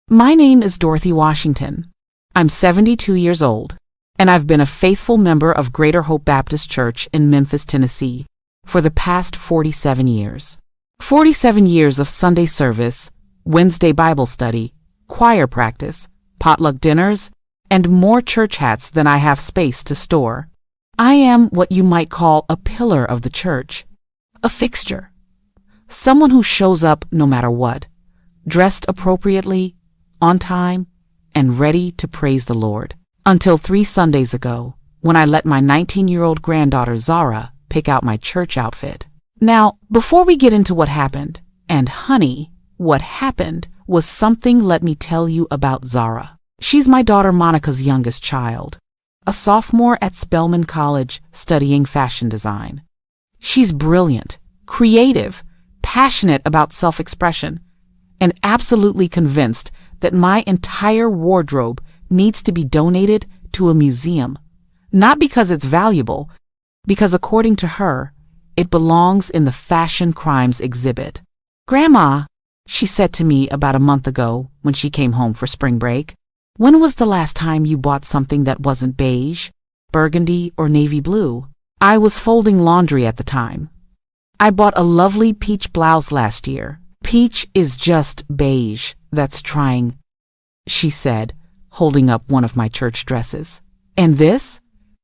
My name is Dorothy Washington. I'm 72 years old, and I've been a faithful member of Greater Hope Baptist Church in Memphis, Tennessee, for the past 47 years. 47 years of Sunday service, Wednesday Bible study, choir practice, potluck dinners, and more church hats than I have space to store. I am what you might call a pillar of the church, a fixture, someone who shows up no matter what, dressed appropriately, on time, and ready to praise the Lord. Until 3 Sundays ago, when I let my 19-year-old granddaughter Zara pick out my church outfit. Now, before we get into what happened, and honey, what happened was something let me tell you about Zara. She's my daughter Monica's youngest child, a sophomore at Spelman College studying fashion design. She's brilliant, creative, passionate about self-expression, and absolutely convinced that my entire wardrobe needs to be donated to a museum, not because it's valuable, because according to her, it belongs in the Fashion Crimes exhibit. "Grandma," she said to me about a month ago when she came home for spring break, "when was the last time you bought something that wasn't beige, burgundy, or navy blue?" I was folding laundry at the time. "I bought a lovely peach blouse last year. Peach is just beige, that's trying," she said, holding up one of my church dresses. "And this?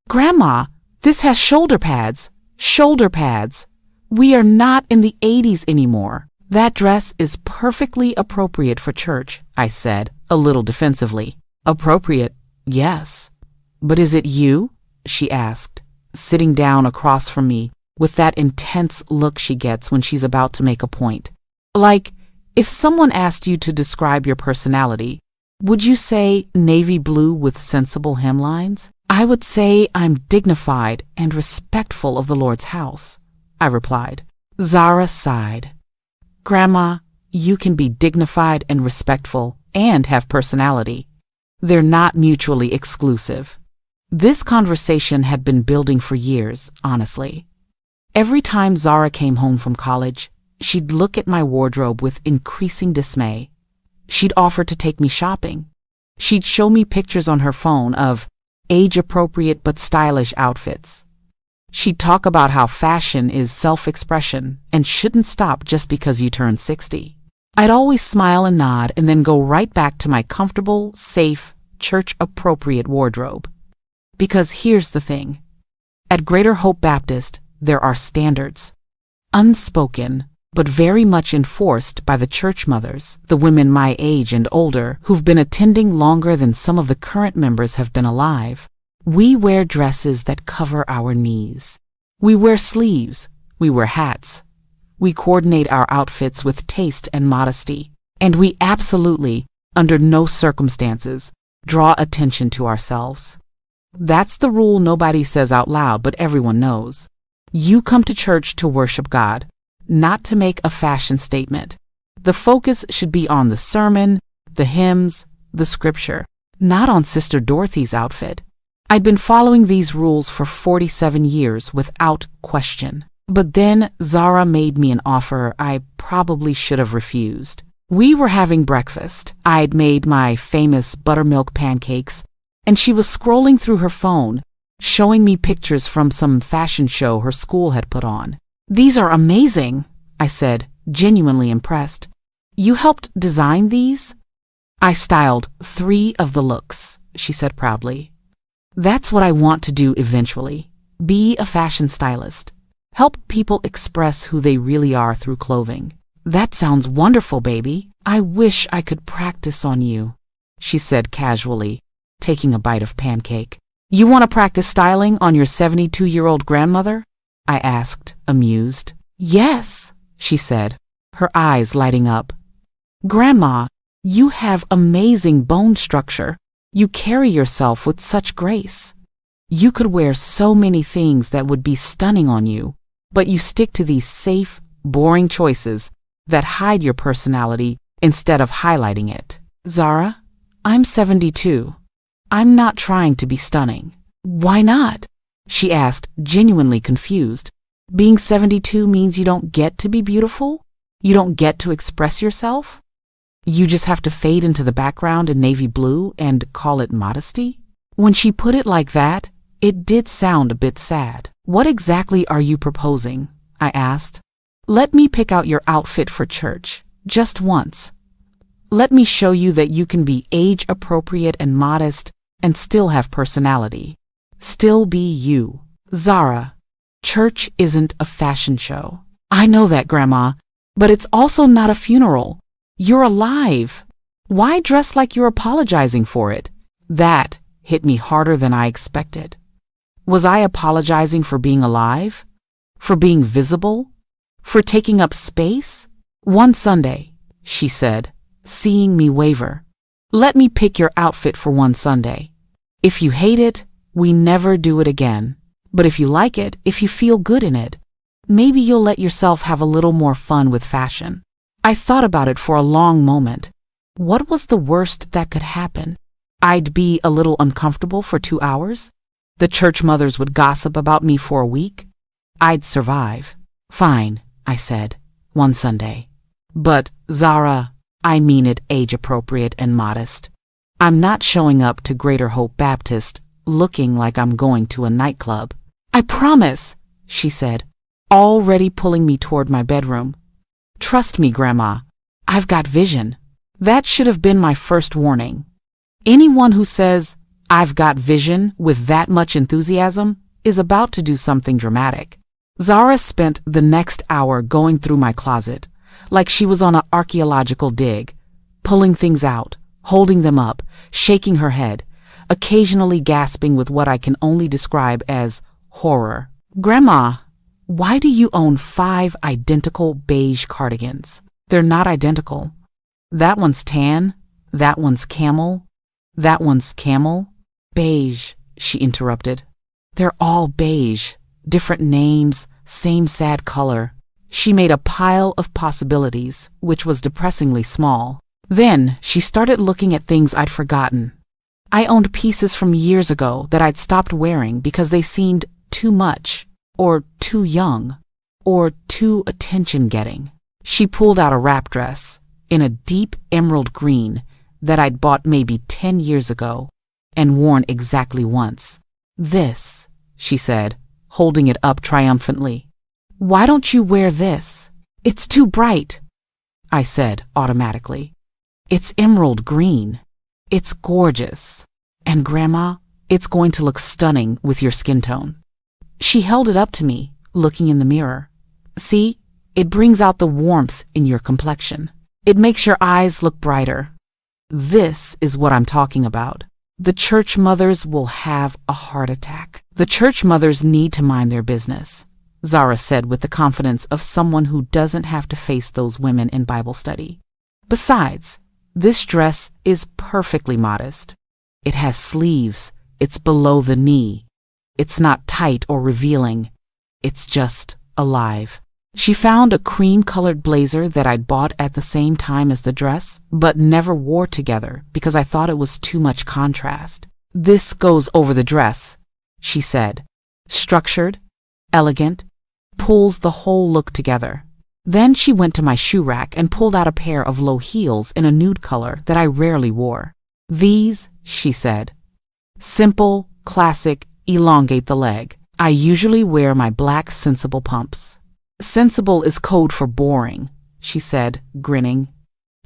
Grandma, this has shoulder pads. Shoulder pads. We are not in the 80s anymore." "That dress is perfectly appropriate for church," I said, a little defensively. "Appropriate, yes. But is it you?" she asked, sitting down across from me with that intense look she gets when she's about to make a point. Like, if someone asked you to describe your personality, would you say navy blue with sensible hemlines? "I would say I'm dignified and respectful of the Lord's house," I replied. Zara sighed. "Grandma, you can be dignified and respectful and have personality. They're not mutually exclusive." This conversation had been building for years, honestly. Every time Zara came home from college, she'd look at my wardrobe with increasing dismay. She'd offer to take me shopping. She'd show me pictures on her phone of age-appropriate but stylish outfits. She'd talk about how fashion is self-expression and shouldn't stop just because you turn 60. I'd always smile and nod and then go right back to my comfortable, safe, church-appropriate wardrobe. Because here's the thing. At Greater Hope Baptist, there are standards. Unspoken, but very much enforced by the church mothers, the women my age and older, who've been attending longer than some of the current members have been alive. We wear dresses that cover our knees. We wear sleeves. We wear hats. We coordinate our outfits with taste and modesty. And we absolutely, under no circumstances, draw attention to ourselves. That's the rule nobody says out loud, but everyone knows. You come to church to worship God, not to make a fashion statement. The focus should be on the sermon, the hymns, the scripture, not on Sister Dorothy's outfit. I'd been following these rules for 47 years without question. But then Zara made me an offer I probably should have refused. We were having breakfast. I'd made my famous buttermilk pancakes, and she was scrolling through her phone, showing me pictures from some fashion show her school had put on. "These are amazing," I said, genuinely impressed. "You helped design these?" "I styled 3 of the looks," she said proudly. "That's what I want to do eventually. Be a fashion stylist. Help people express who they really are through clothing." "That sounds wonderful, baby. I wish I could practice on you," she said casually, taking a bite of pancake. "You want to practice styling on your 72-year-old grandmother?" I asked, amused. "Yes," she said, her eyes lighting up. "Grandma, you have amazing bone structure. You carry yourself with such grace. You could wear so many things that would be stunning on you, but you stick to these safe, boring choices that hide your personality instead of highlighting it." "Zara, I'm 72. I'm not trying to be stunning." "Why not?" she asked, genuinely confused. "Being 72 means you don't get to be beautiful? You don't get to express yourself?" You just have to fade into the background in navy blue and call it modesty? When she put it like that, it did sound a bit sad. What exactly are you proposing? I asked. Let me pick out your outfit for church, just once. Let me show you that you can be age-appropriate and modest and still have personality. Still be you. Zara, church isn't a fashion show. I know that, Grandma, but it's also not a funeral. You're alive. Why dress like you're apologizing for it? That hit me harder than I expected. Was I apologizing for being alive? For being visible? For taking up space? One Sunday, she said, seeing me waver. Let me pick your outfit for one Sunday. If you hate it, we never do it again. But if you like it, if you feel good in it, maybe you'll let yourself have a little more fun with fashion. I thought about it for a long moment. What was the worst that could happen? I'd be a little uncomfortable for 2 hours. The church mothers would gossip about me for a week. I'd survive. Fine, I said, one Sunday. But, Zara, I mean it age-appropriate and modest. I'm not showing up to Greater Hope Baptist looking like I'm going to a nightclub. I promise, she said, already pulling me toward my bedroom. Trust me, Grandma, I've got vision. That should have been my first warning. Anyone who says, I've got vision with that much enthusiasm is about to do something dramatic. Zara spent the next hour going through my closet, like she was on an archaeological dig, pulling things out, holding them up, shaking her head, occasionally gasping with what I can only describe as horror. Grandma, why do you own 5 identical beige cardigans? They're not identical. That one's tan, that one's camel, that one's camel. Beige, she interrupted. They're all beige, different names, same sad color. She made a pile of possibilities, which was depressingly small. Then she started looking at things I'd forgotten. I owned pieces from years ago that I'd stopped wearing because they seemed too much, or too young, or too attention-getting. She pulled out a wrap dress in a deep emerald green that I'd bought maybe 10 years ago and worn exactly once. This, she said, holding it up triumphantly. Why don't you wear this? It's too bright, I said automatically. It's emerald green. It's gorgeous. And Grandma, it's going to look stunning with your skin tone. She held it up to me, looking in the mirror. See, it brings out the warmth in your complexion. It makes your eyes look brighter. This is what I'm talking about. The church mothers will have a heart attack. The church mothers need to mind their business, Zara said with the confidence of someone who doesn't have to face those women in Bible study. Besides, this dress is perfectly modest. It has sleeves. It's below the knee. It's not tight or revealing. It's just alive. She found a cream-colored blazer that I'd bought at the same time as the dress, but never wore together because I thought it was too much contrast. This goes over the dress, she said. Structured, elegant, pulls the whole look together. Then she went to my shoe rack and pulled out a pair of low heels in a nude color that I rarely wore. These, she said, simple, classic, elongate the leg. I usually wear my black sensible pumps. Sensible is code for boring, she said, grinning.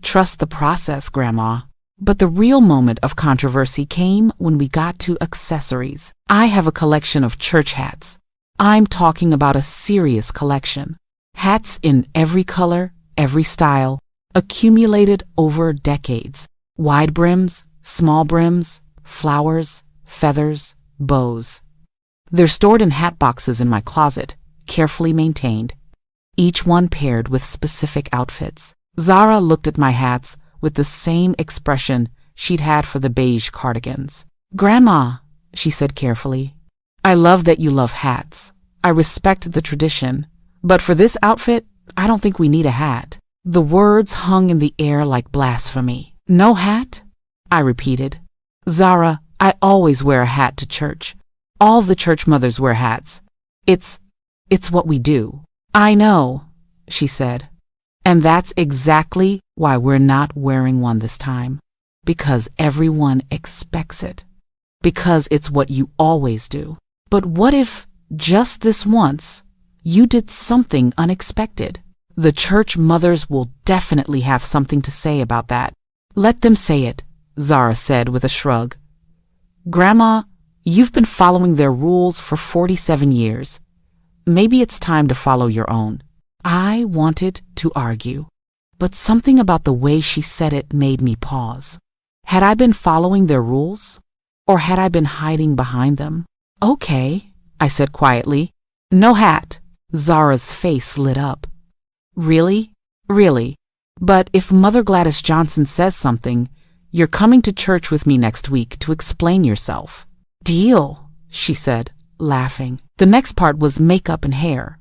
Trust the process, Grandma. But the real moment of controversy came when we got to accessories. I have a collection of church hats. I'm talking about a serious collection. Hats in every color, every style, accumulated over decades. Wide brims, small brims, flowers, feathers, bows. They're stored in hat boxes in my closet, carefully maintained, each one paired with specific outfits. Zara looked at my hats with the same expression she'd had for the beige cardigans. Grandma, she said carefully, I love that you love hats. I respect the tradition, but for this outfit, I don't think we need a hat. The words hung in the air like blasphemy. No hat? I repeated. Zara, I always wear a hat to church. All the church mothers wear hats. It's what we do. I know, she said. And that's exactly why we're not wearing one this time. Because everyone expects it. Because it's what you always do. But what if, just this once, you did something unexpected? The church mothers will definitely have something to say about that. Let them say it, Zara said with a shrug. Grandma, you've been following their rules for 47 years. Maybe it's time to follow your own. I wanted to argue, but something about the way she said it made me pause. Had I been following their rules? Or had I been hiding behind them? Okay, I said quietly. No hat. Zara's face lit up. Really? Really? But if Mother Gladys Johnson says something, you're coming to church with me next week to explain yourself. Deal, she said, laughing. The next part was makeup and hair.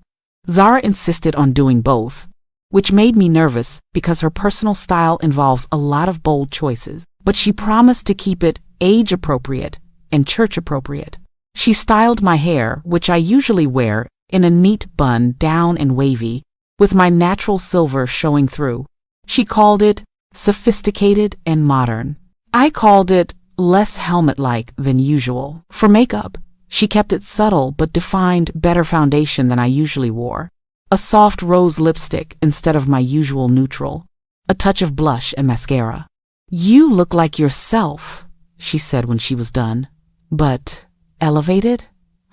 Zara insisted on doing both, which made me nervous because her personal style involves a lot of bold choices, but she promised to keep it age-appropriate and church-appropriate. She styled my hair, which I usually wear, in a neat bun down and wavy, with my natural silver showing through. She called it sophisticated and modern. I called it less helmet-like than usual. For makeup, she kept it subtle but defined better foundation than I usually wore. A soft rose lipstick instead of my usual neutral. A touch of blush and mascara. You look like yourself, she said when she was done. But elevated,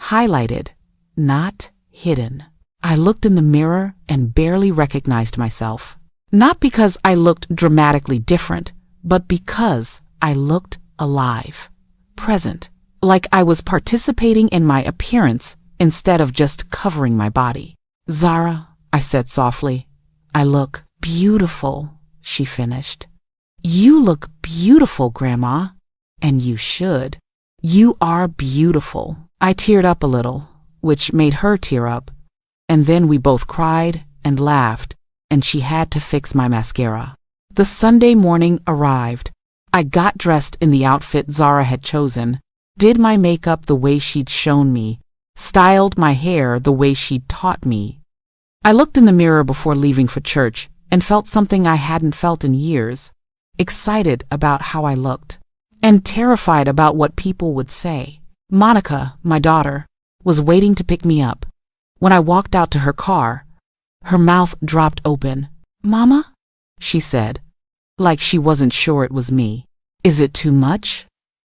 highlighted, not hidden. I looked in the mirror and barely recognized myself. Not because I looked dramatically different, but because I looked alive, present, like I was participating in my appearance instead of just covering my body. Zara, I said softly. I look beautiful, she finished. You look beautiful, Grandma, and you should. You are beautiful. I teared up a little, which made her tear up, and then we both cried and laughed, and she had to fix my mascara. The Sunday morning arrived. I got dressed in the outfit Zara had chosen, did my makeup the way she'd shown me, styled my hair the way she'd taught me. I looked in the mirror before leaving for church and felt something I hadn't felt in years, excited about how I looked, and terrified about what people would say. Monica, my daughter, was waiting to pick me up. When I walked out to her car, her mouth dropped open. Mama? She said, like she wasn't sure it was me. Is it too much?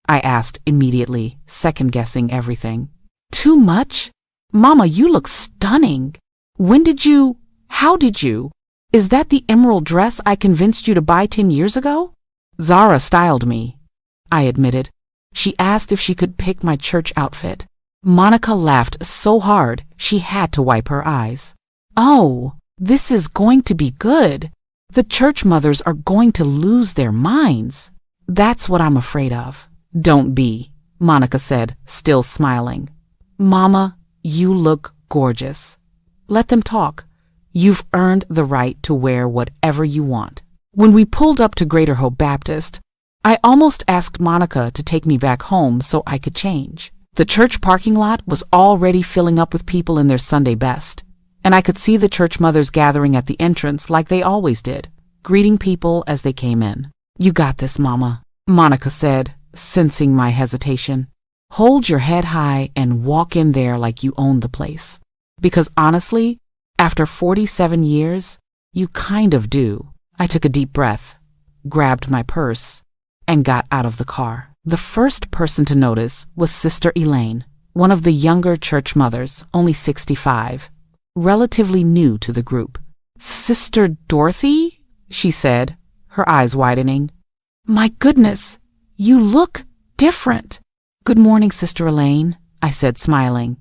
I asked immediately, second-guessing everything. Too much? Mama, you look stunning. How did you? Is that the emerald dress I convinced you to buy 10 years ago? Zara styled me, I admitted. She asked if she could pick my church outfit. Monica laughed so hard she had to wipe her eyes. Oh, this is going to be good. The church mothers are going to lose their minds. That's what I'm afraid of. Don't be, Monica said, still smiling. Mama, you look gorgeous. Let them talk. You've earned the right to wear whatever you want. When we pulled up to Greater Hope Baptist, I almost asked Monica to take me back home so I could change. The church parking lot was already filling up with people in their Sunday best, and I could see the church mothers gathering at the entrance like they always did, greeting people as they came in. You got this, Mama, Monica said, sensing my hesitation. Hold your head high and walk in there like you own the place. Because honestly, after 47 years, you kind of do. I took a deep breath, grabbed my purse, and got out of the car. The first person to notice was Sister Elaine, one of the younger church mothers, only 65, relatively new to the group. Sister Dorothy? She said, her eyes widening. My goodness, you look different. Good morning, Sister Elaine, I said, smiling.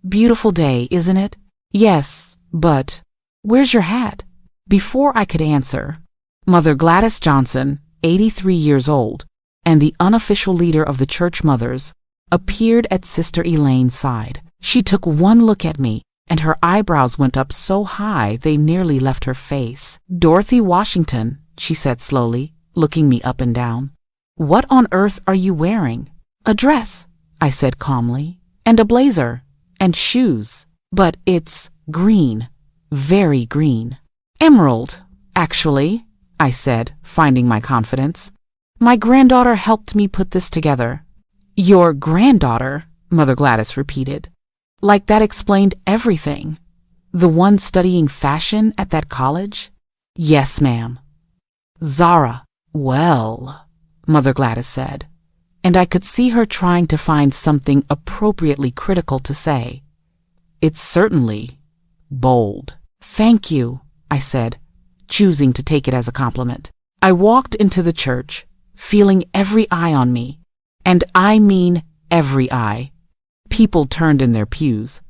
Beautiful day, isn't it? Yes, but where's your hat? Before I could answer, Mother Gladys Johnson, 83 years old, and the unofficial leader of the church mothers, appeared at Sister Elaine's side. She took one look at me, and her eyebrows went up so high they nearly left her face. Dorothy Washington, she said slowly, looking me up and down. What on earth are you wearing? A dress, I said calmly, and a blazer, and shoes. But it's green, very green. Emerald, Actually, I said, finding my confidence, my granddaughter helped me put this together. Your granddaughter? Mother Gladys repeated. Like that explained everything. The one studying fashion at that college? Yes, ma'am. Zara. Well, Mother Gladys said, and I could see her trying to find something appropriately critical to say. It's certainly bold. Thank you, I said, choosing to take it as a compliment. I walked into the church, feeling every eye on me, and I mean every eye. People turned in their pews.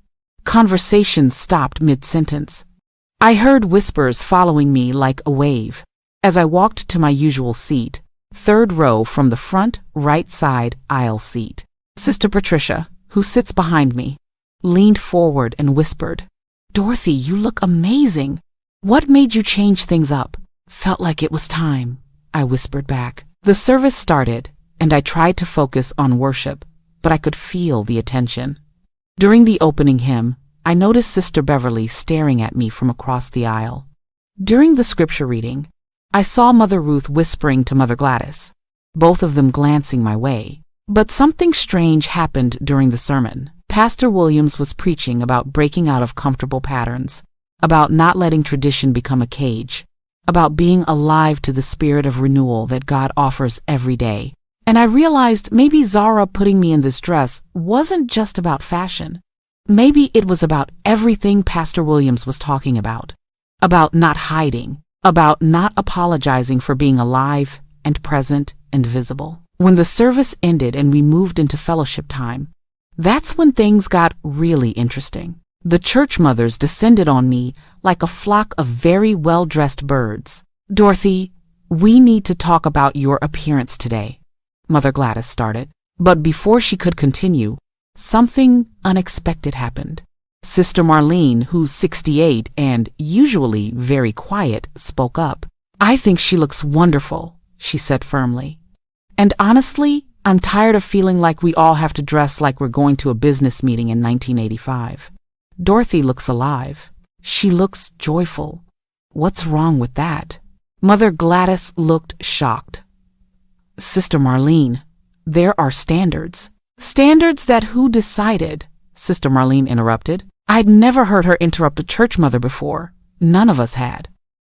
Conversations stopped mid-sentence. I heard whispers following me like a wave as I walked to my usual seat, third row from the front right side aisle seat. Sister Patricia, who sits behind me, leaned forward and whispered, Dorothy, you look amazing. What made you change things up? Felt like it was time, I whispered back. The service started, and I tried to focus on worship, but I could feel the attention. During the opening hymn, I noticed Sister Beverly staring at me from across the aisle. During the scripture reading, I saw Mother Ruth whispering to Mother Gladys, both of them glancing my way. But something strange happened during the sermon. Pastor Williams was preaching about breaking out of comfortable patterns, about not letting tradition become a cage, about being alive to the spirit of renewal that God offers every day. And I realized maybe Zara putting me in this dress wasn't just about fashion. Maybe it was about everything Pastor Williams was talking about not hiding, about not apologizing for being alive and present and visible. When the service ended and we moved into fellowship time, that's when things got really interesting. The church mothers descended on me like a flock of very well-dressed birds. Dorothy, we need to talk about your appearance today, Mother Gladys started. But before she could continue, something unexpected happened. Sister Marlene, who's 68 and usually very quiet, spoke up. I think she looks wonderful, she said firmly. And honestly, I'm tired of feeling like we all have to dress like we're going to a business meeting in 1985. Dorothy looks alive. She looks joyful. What's wrong with that? Mother Gladys looked shocked. Sister Marlene, there are standards. Standards that who decided? Sister Marlene interrupted. I'd never heard her interrupt a church mother before. None of us had.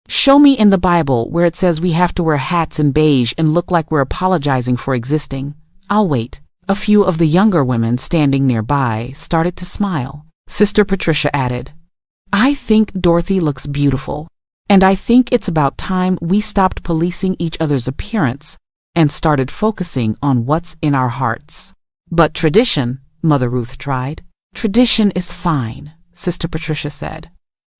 Show me in the Bible where it says we have to wear hats in beige and look like we're apologizing for existing. I'll wait. A few of the younger women standing nearby started to smile. Sister Patricia added, I think Dorothy looks beautiful, and I think it's about time we stopped policing each other's appearance and started focusing on what's in our hearts. But tradition, Mother Ruth tried. Tradition is fine, Sister Patricia said.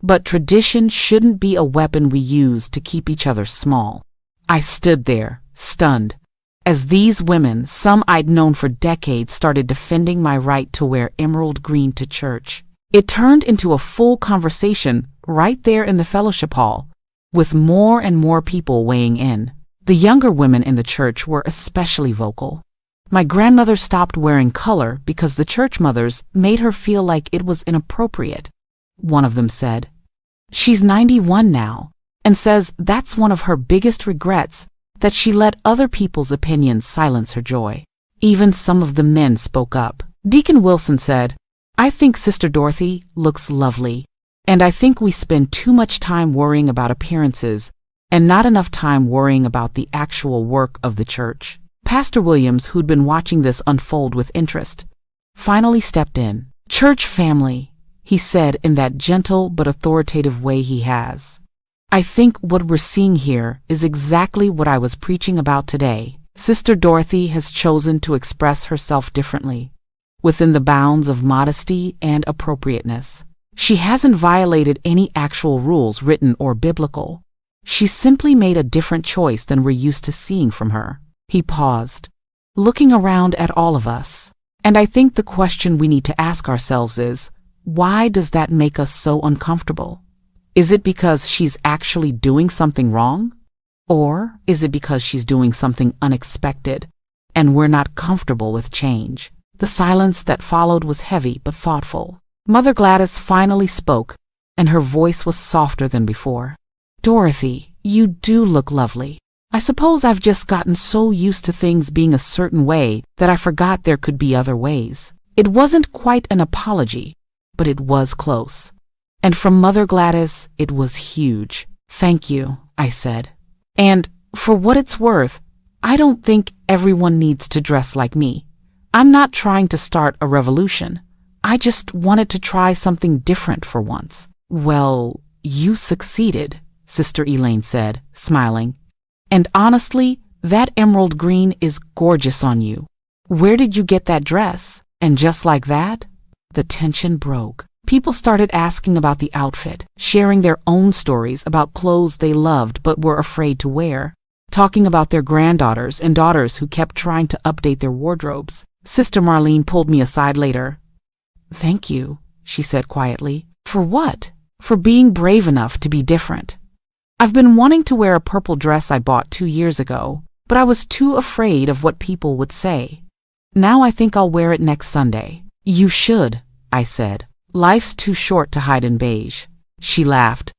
But tradition shouldn't be a weapon we use to keep each other small. I stood there, stunned, as these women, some I'd known for decades, started defending my right to wear emerald green to church. It turned into a full conversation right there in the fellowship hall, with more and more people weighing in. The younger women in the church were especially vocal. My grandmother stopped wearing color because the church mothers made her feel like it was inappropriate. One of them said, She's 91 now, and says that's one of her biggest regrets, that she let other people's opinions silence her joy. Even some of the men spoke up. Deacon Wilson said, I think Sister Dorothy looks lovely, and I think we spend too much time worrying about appearances and not enough time worrying about the actual work of the church. Pastor Williams, who'd been watching this unfold with interest, finally stepped in. Church family, he said in that gentle but authoritative way he has. I think what we're seeing here is exactly what I was preaching about today. Sister Dorothy has chosen to express herself differently, within the bounds of modesty and appropriateness. She hasn't violated any actual rules, written or biblical. She's simply made a different choice than we're used to seeing from her. He paused, looking around at all of us. And I think the question we need to ask ourselves is, why does that make us so uncomfortable? Is it because she's actually doing something wrong? Or is it because she's doing something unexpected and we're not comfortable with change? The silence that followed was heavy but thoughtful. Mother Gladys finally spoke, and her voice was softer than before. Dorothy, You do look lovely. I suppose I've just gotten so used to things being a certain way that I forgot there could be other ways. It wasn't quite an apology, but it was close. And from Mother Gladys, it was huge. Thank you, I said. And for what it's worth, I don't think everyone needs to dress like me. I'm not trying to start a revolution. I just wanted to try something different for once. Well, you succeeded, Sister Elaine said, smiling. And honestly, that emerald green is gorgeous on you. Where did you get that dress? And just like that, the tension broke. People started asking about the outfit, sharing their own stories about clothes they loved but were afraid to wear, talking about their granddaughters and daughters who kept trying to update their wardrobes. Sister Marlene pulled me aside later. Thank you, she said quietly. For what? For being brave enough to be different. I've been wanting to wear a purple dress I bought 2 years ago, but I was too afraid of what people would say. Now I think I'll wear it next Sunday. You should, I said. Life's too short to hide in beige. She laughed.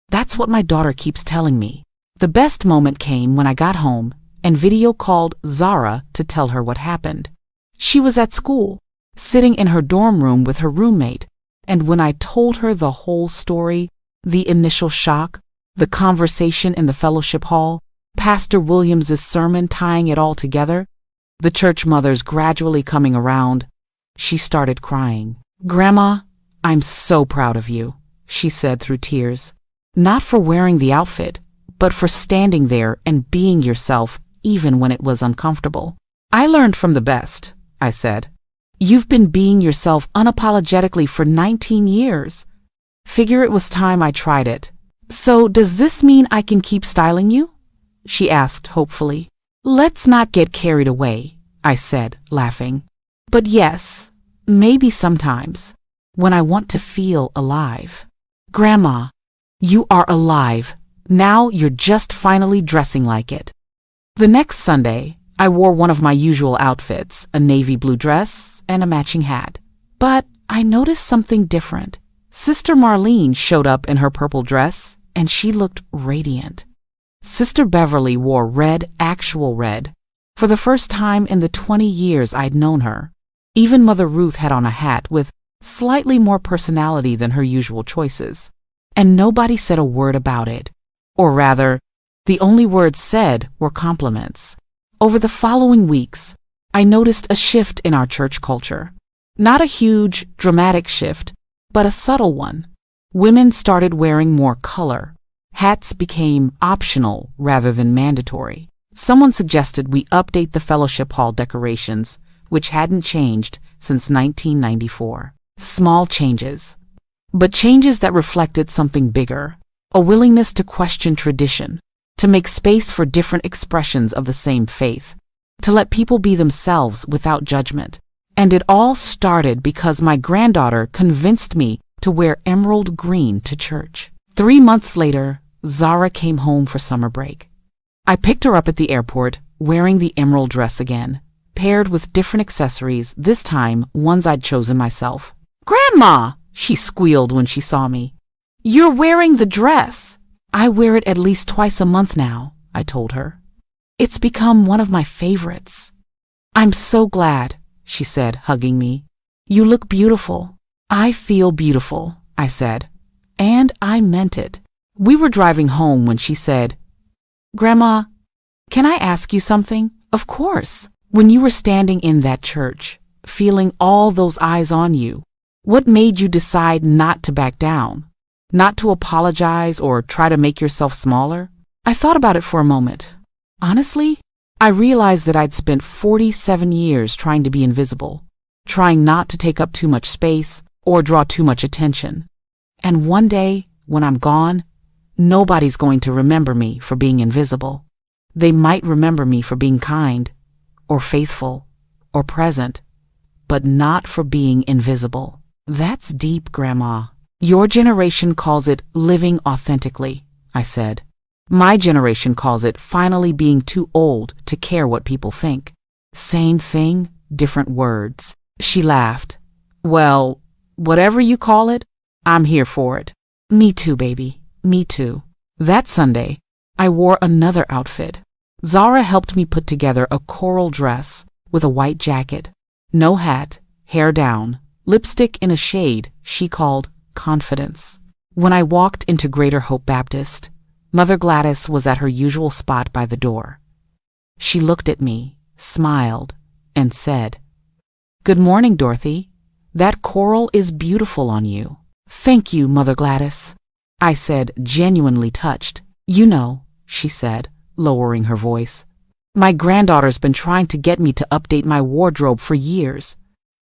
That's what my daughter keeps telling me. The best moment came when I got home and video called Zara to tell her what happened. She was at school, sitting in her dorm room with her roommate, and when I told her the whole story, the initial shock, the conversation in the fellowship hall, Pastor Williams's sermon tying it all together, the church mothers gradually coming around, she started crying. Grandma, I'm so proud of you, she said through tears. Not for wearing the outfit, but for standing there and being yourself even when it was uncomfortable. I learned from the best, I said. You've been being yourself unapologetically for 19 years. Figure it was time I tried it. So does this mean I can keep styling you? She asked hopefully. Let's not get carried away, I said, laughing. But yes, maybe sometimes, when I want to feel alive. Grandma, you are alive. Now you're just finally dressing like it. The next Sunday, I wore one of my usual outfits, a navy blue dress and a matching hat. But I noticed something different. Sister Marlene showed up in her purple dress, and she looked radiant. Sister Beverly wore red, actual red, for the first time in the 20 years I'd known her. Even Mother Ruth had on a hat with slightly more personality than her usual choices. And nobody said a word about it. Or rather, the only words said were compliments. Over the following weeks, I noticed a shift in our church culture. Not a huge, dramatic shift, but a subtle one. Women started wearing more color. Hats became optional rather than mandatory. Someone suggested we update the fellowship hall decorations, which hadn't changed since 1994. Small changes, but changes that reflected something bigger, a willingness to question tradition, to make space for different expressions of the same faith, to let people be themselves without judgment. And it all started because my granddaughter convinced me to wear emerald green to church. 3 months later, Zara came home for summer break. I picked her up at the airport, wearing the emerald dress again, paired with different accessories, this time ones I'd chosen myself. Grandma, she squealed when she saw me. You're wearing the dress. I wear it at least twice a month now, I told her. It's become one of my favorites. I'm so glad, she said, hugging me. You look beautiful. I feel beautiful, I said. And I meant it. We were driving home when she said, Grandma, can I ask you something? Of course. When you were standing in that church, feeling all those eyes on you, what made you decide not to back down? Not to apologize or try to make yourself smaller? I thought about it for a moment. Honestly, I realized that I'd spent 47 years trying to be invisible, trying not to take up too much space or draw too much attention. And one day, when I'm gone, nobody's going to remember me for being invisible. They might remember me for being kind, or faithful, or present, but not for being invisible. That's deep, Grandma. Your generation calls it living authentically, I said. My generation calls it finally being too old to care what people think. Same thing, different words. She laughed. Well, whatever you call it, I'm here for it. Me too, baby. Me too. That Sunday, I wore another outfit. Zara helped me put together a coral dress with a white jacket, no hat, hair down, lipstick in a shade she called confidence. When I walked into Greater Hope Baptist, Mother Gladys was at her usual spot by the door. She looked at me, smiled, and said, "Good morning, Dorothy. That coral is beautiful on you." "Thank you, Mother Gladys," I said, genuinely touched. "You know," she said, lowering her voice, "my granddaughter's been trying to get me to update my wardrobe for years.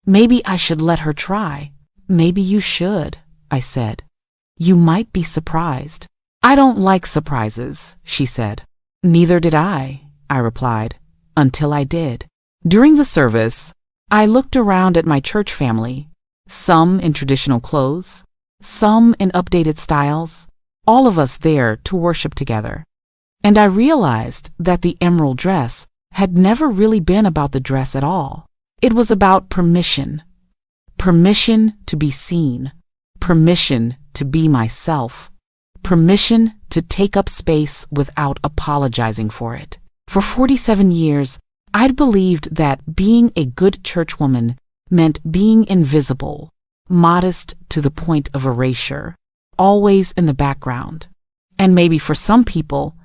Maybe I should let her try." "Maybe you should," I said. "You might be surprised." "I don't like surprises," she said. "Neither did I replied, until I did." During the service, I looked around at my church family, some in traditional clothes, some in updated styles, all of us there to worship together. And I realized that the emerald dress had never really been about the dress at all. It was about permission. Permission to be seen. Permission to be myself. Permission to take up space without apologizing for it. For 47 years, I'd believed that being a good churchwoman meant being invisible, modest to the point of erasure, always in the background. And maybe for some people,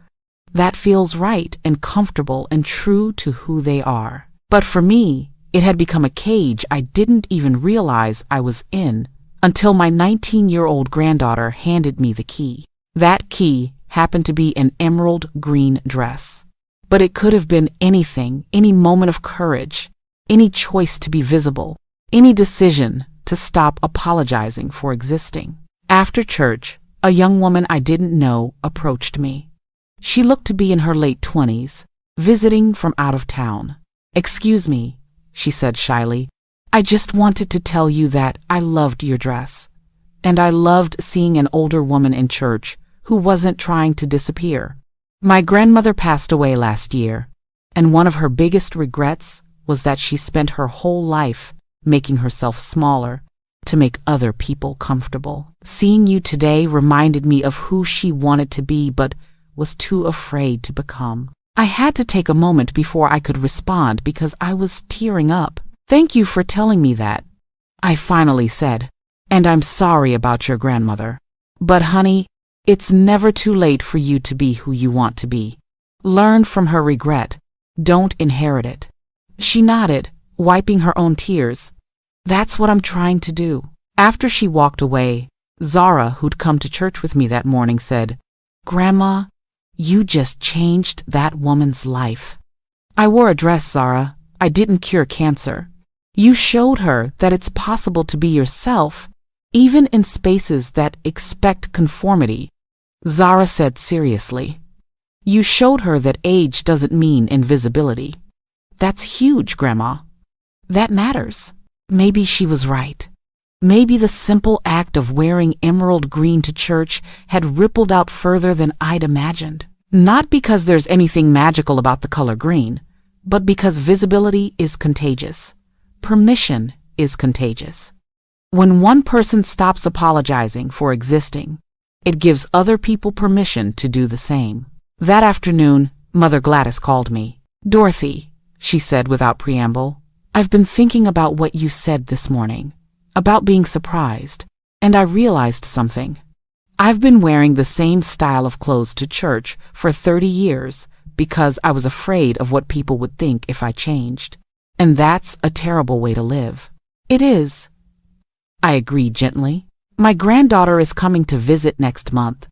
that feels right and comfortable and true to who they are. But for me, it had become a cage I didn't even realize I was in until my 19-year-old granddaughter handed me the key. That key happened to be an emerald green dress. But it could have been anything, any moment of courage, any choice to be visible, any decision to stop apologizing for existing. After church, a young woman I didn't know approached me. She looked to be in her late 20s, visiting from out of town. "Excuse me," she said shyly. "I just wanted to tell you that I loved your dress. And I loved seeing an older woman in church who wasn't trying to disappear. My grandmother passed away last year, and one of her biggest regrets was that she spent her whole life making herself smaller to make other people comfortable. Seeing you today reminded me of who she wanted to be but was too afraid to become." I had to take a moment before I could respond because I was tearing up. "Thank you for telling me that," I finally said, "and I'm sorry about your grandmother. But honey, it's never too late for you to be who you want to be. Learn from her regret. Don't inherit it." She nodded, wiping her own tears. "That's what I'm trying to do." After she walked away, Zara, who'd come to church with me that morning, said, "Grandma, you just changed that woman's life." "I wore a dress, Zara. I didn't cure cancer. You showed her that it's possible to be yourself, even in spaces that expect conformity," Zara said seriously. "You showed her that age doesn't mean invisibility." "That's huge, Grandma. That matters." Maybe she was right. Maybe the simple act of wearing emerald green to church had rippled out further than I'd imagined. Not because there's anything magical about the color green, but because visibility is contagious. Permission is contagious. When one person stops apologizing for existing, it gives other people permission to do the same. That afternoon, Mother Gladys called me. "Dorothy," she said without preamble, "I've been thinking about what you said this morning, about being surprised, and I realized something. I've been wearing the same style of clothes to church for 30 years because I was afraid of what people would think if I changed. And that's a terrible way to live." "It is," I agreed gently. "My granddaughter is coming to visit next month,"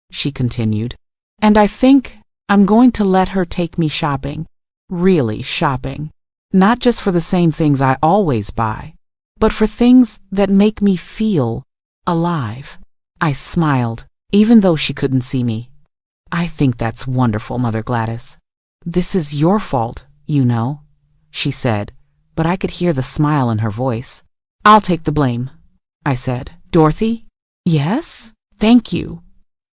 she continued, "and I think I'm going to let her take me shopping, really shopping, not just for the same things I always buy, but for things that make me feel alive." I smiled, even though she couldn't see me. "I think that's wonderful, Mother Gladys. This is your fault, you know," she said, but I could hear the smile in her voice. "I'll take the blame," I said. "Dorothy?" "Yes? Thank you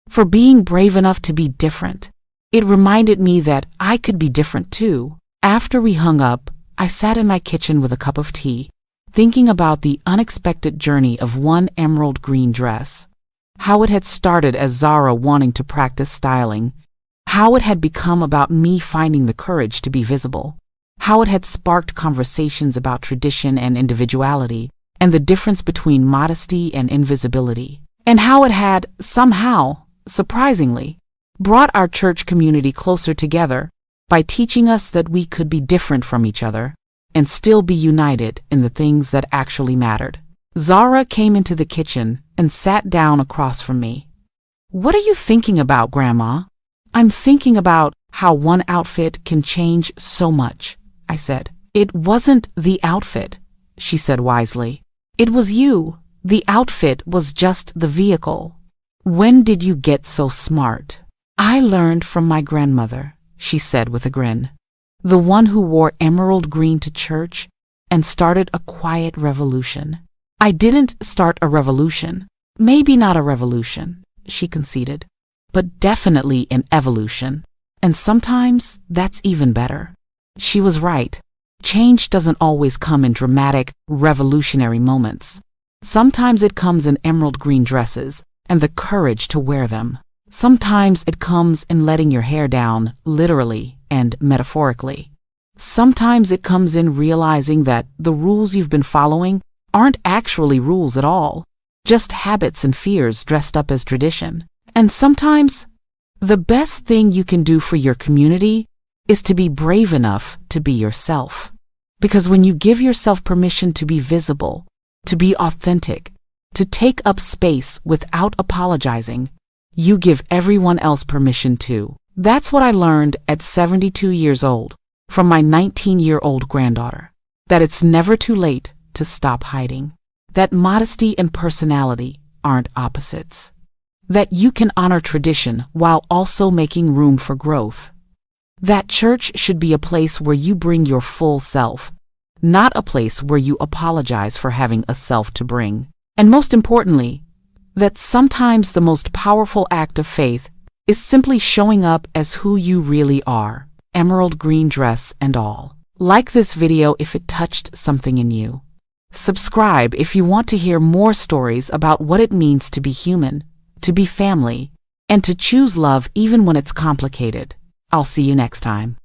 for being brave enough to be different. It reminded me that I could be different too." After we hung up, I sat in my kitchen with a cup of tea, thinking about the unexpected journey of one emerald green dress, how it had started as Zara wanting to practice styling, How it had become about me finding the courage to be visible. How it had sparked conversations about tradition and individuality, and the difference between modesty and invisibility. And how it had, somehow, surprisingly, brought our church community closer together by teaching us that we could be different from each other and still be united in the things that actually mattered. Zara came into the kitchen and sat down across from me. "What are you thinking about, Grandma?" "I'm thinking about how one outfit can change so much," I said. "It wasn't the outfit," she said wisely. "It was you. The outfit was just the vehicle." "When did you get so smart?" "I learned from my grandmother," she said with a grin. "The one who wore emerald green to church and started a quiet revolution." "I didn't start a revolution. Maybe not a revolution," she conceded, "but definitely an evolution. And sometimes that's even better." She was right. Change doesn't always come in dramatic, revolutionary moments. Sometimes it comes in emerald green dresses and the courage to wear them. Sometimes it comes in letting your hair down, literally and metaphorically. Sometimes it comes in realizing that the rules you've been following aren't actually rules at all, just habits and fears dressed up as tradition. And sometimes, the best thing you can do for your community is to be brave enough to be yourself. Because when you give yourself permission to be visible, to be authentic, to take up space without apologizing, you give everyone else permission too. That's what I learned at 72 years old from my 19-year-old granddaughter. That it's never too late to stop hiding. That modesty and personality aren't opposites. That you can honor tradition while also making room for growth. That church should be a place where you bring your full self, not a place where you apologize for having a self to bring. And most importantly, that sometimes the most powerful act of faith is simply showing up as who you really are, emerald green dress and all. Like this video if it touched something in you. Subscribe if you want to hear more stories about what it means to be human, to be family, and to choose love even when it's complicated. I'll see you next time.